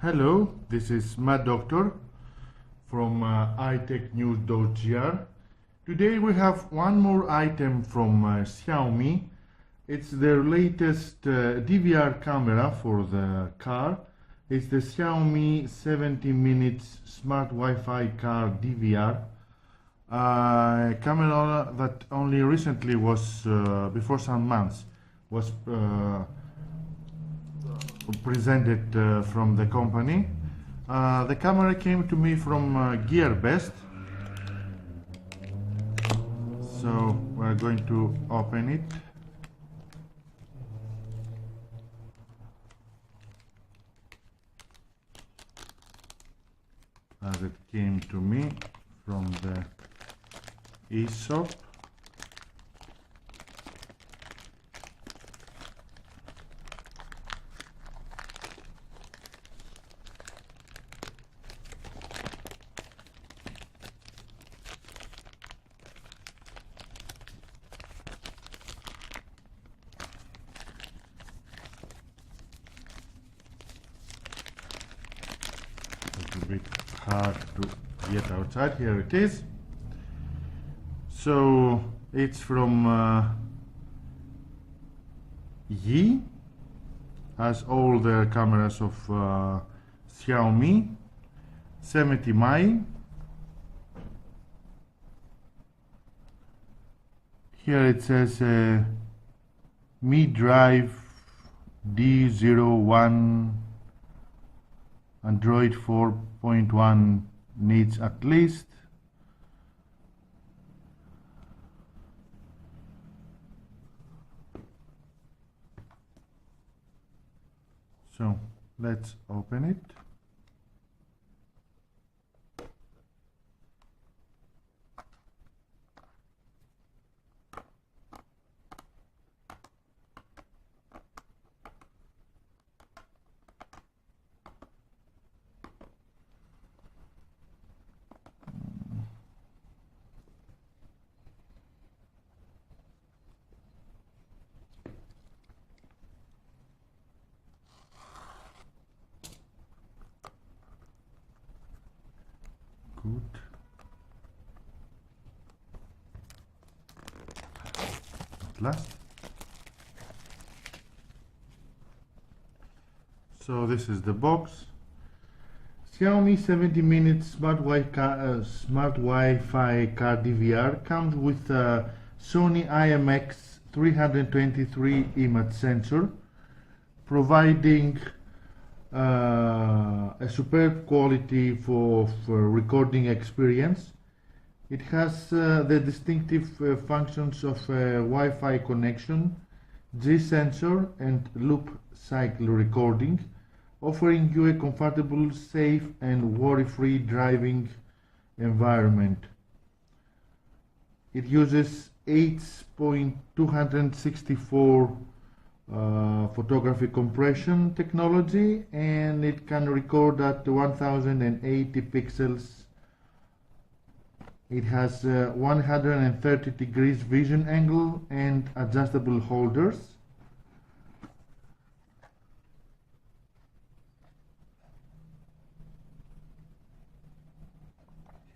Hello, this is Matt Doctor from itechnews.gr. Today we have one more item from Xiaomi. It's their latest DVR camera for the car. It's the Xiaomi 70 minutes smart Wi-Fi car DVR. Camera that only recently was, before some months, was presented from the company. The camera came to me from GearBest, so we're going to open it. As it came to me from the eShop. A bit hard to get outside. Here it is. So it's from Yi, as all the cameras of Xiaomi. 70 Mai. Here it says Mi Drive D01 Android 4.1 needs at least. So let's open it. Good. At last. So this is the box. Xiaomi 70 minutes smart Wi-Fi car DVR comes with a Sony IMX 323 image sensor, providing a superb quality for recording experience. It has the distinctive functions of Wi-Fi connection, G-sensor and loop cycle recording, offering you a comfortable, safe and worry-free driving environment. It uses 8.264 photography compression technology, and it can record at 1080 pixels. It has 130 degrees vision angle and adjustable holders.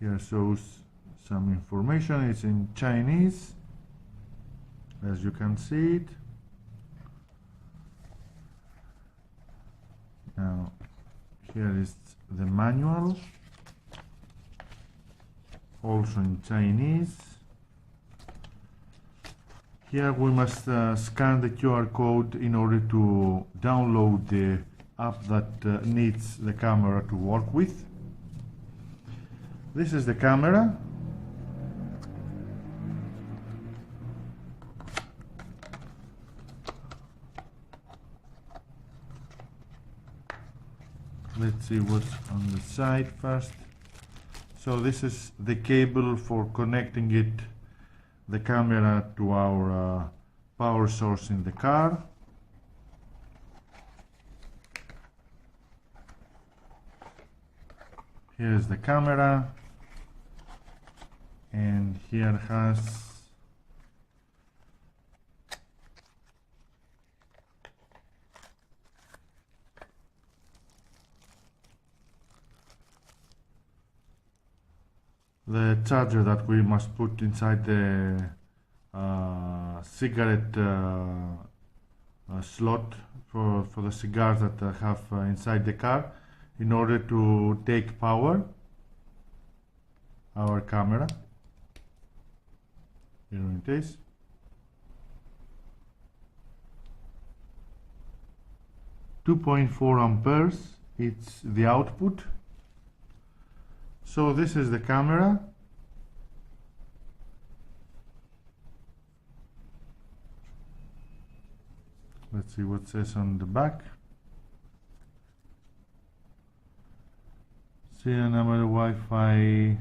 Here shows some information. It's in Chinese, as you can see it. Now, here is the manual, also in Chinese. Here we must scan the QR code in order to download the app that needs the camera to work with. This is the camera. Let's see what's on the side first. So this is the cable for connecting the camera to our power source in the car. Here is the camera, and here has the charger that we must put inside the cigarette slot for the cigars that I have inside the car, in order to take power our camera. Here it is. .4 amperes, it's the output. So this is the camera. Let's see what it says on the back. Serial number, Wi-Fi.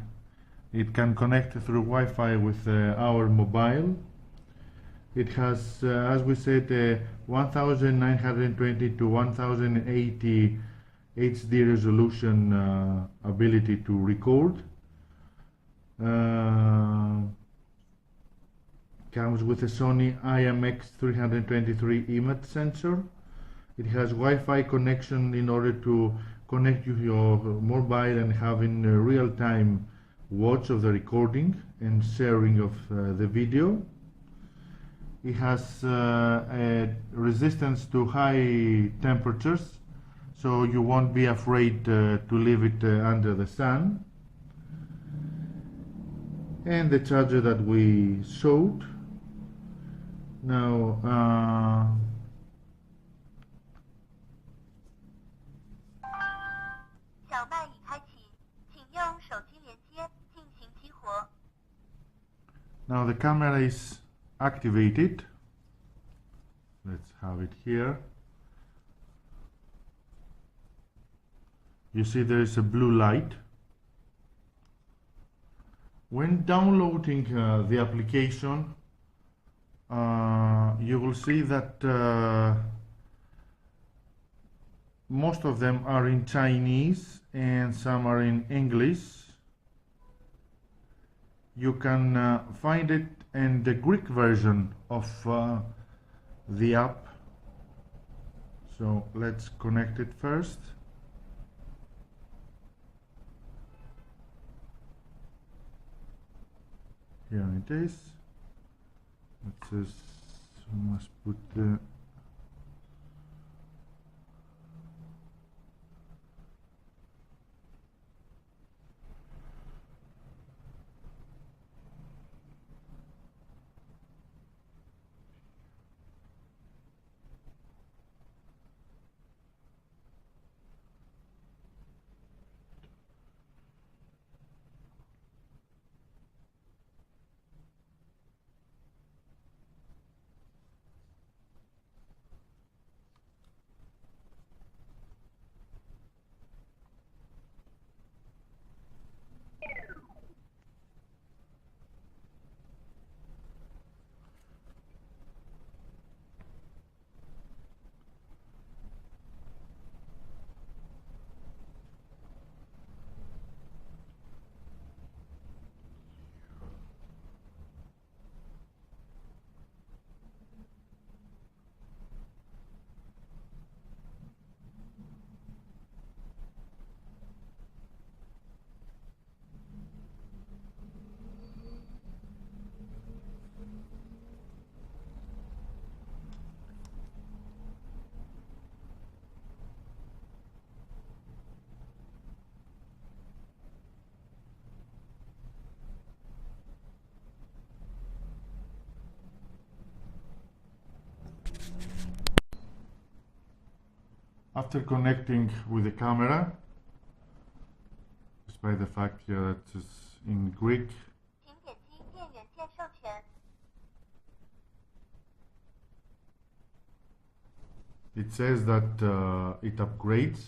It can connect through Wi-Fi with our mobile. It has, as we said, 1920 to 1080 HD resolution ability to record. Comes with a Sony IMX323 image sensor. It has Wi-Fi connection in order to connect your mobile and having a real-time watch of the recording and sharing of the video. It has a resistance to high temperatures, so you won't be afraid to leave it under the sun. And the charger that we showed. Now now the camera is activated. Let's have it here. You see there is a blue light. When downloading the application, you will see that most of them are in Chinese and some are in English. You can find it in the Greek version of the app. So let's connect it first. Here it is. It says we must put the after connecting with the camera, despite the fact here that it's in Greek, it says that it upgrades.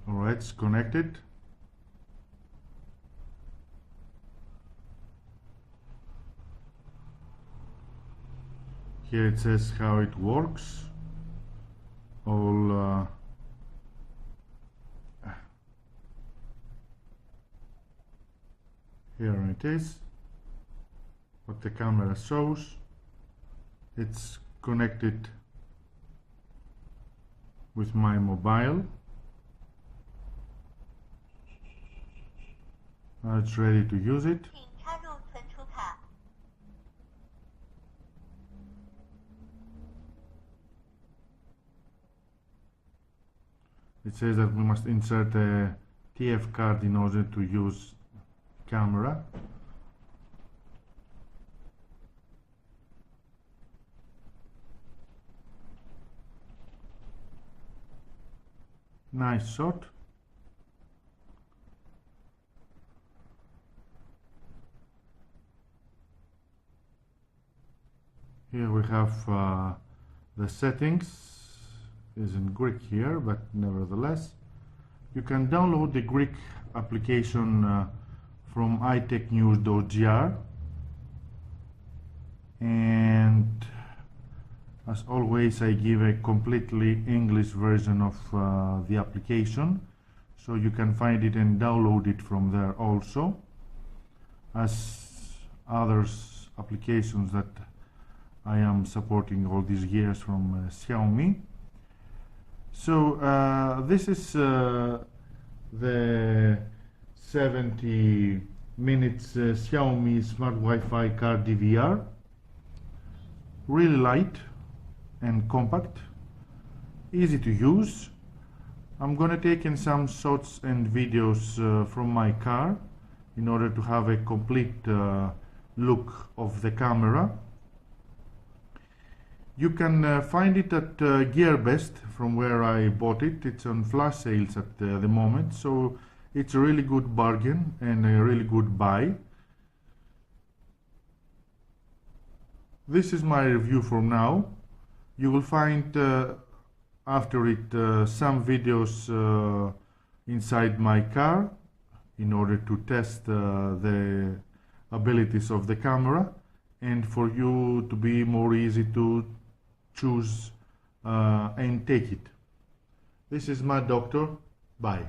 Alright, it's connected. Here it says how it works. all here it is, what the camera shows. It's connected with my mobile. Now it's ready to use it. It says that we must insert a TF card in order to use camera. Nice shot. Here we have the settings. Is in Greek here, but nevertheless you can download the Greek application from itechnews.gr, and as always I give a completely English version of the application, so you can find it and download it from there also, as others applications that I am supporting all these years from Xiaomi. So this is the 70 minutes Xiaomi Smart Wi-Fi card DVR. Really light and compact, easy to use. I'm gonna take in some shots and videos from my car in order to have a complete look of the camera. You can find it at GearBest, from where I bought it. It's on flash sales at the moment, so it's a really good bargain and a really good buy. This is my review for now. You will find after it some videos inside my car in order to test the abilities of the camera, and for you to be more easy to choose and take it. This is my doctor. Bye.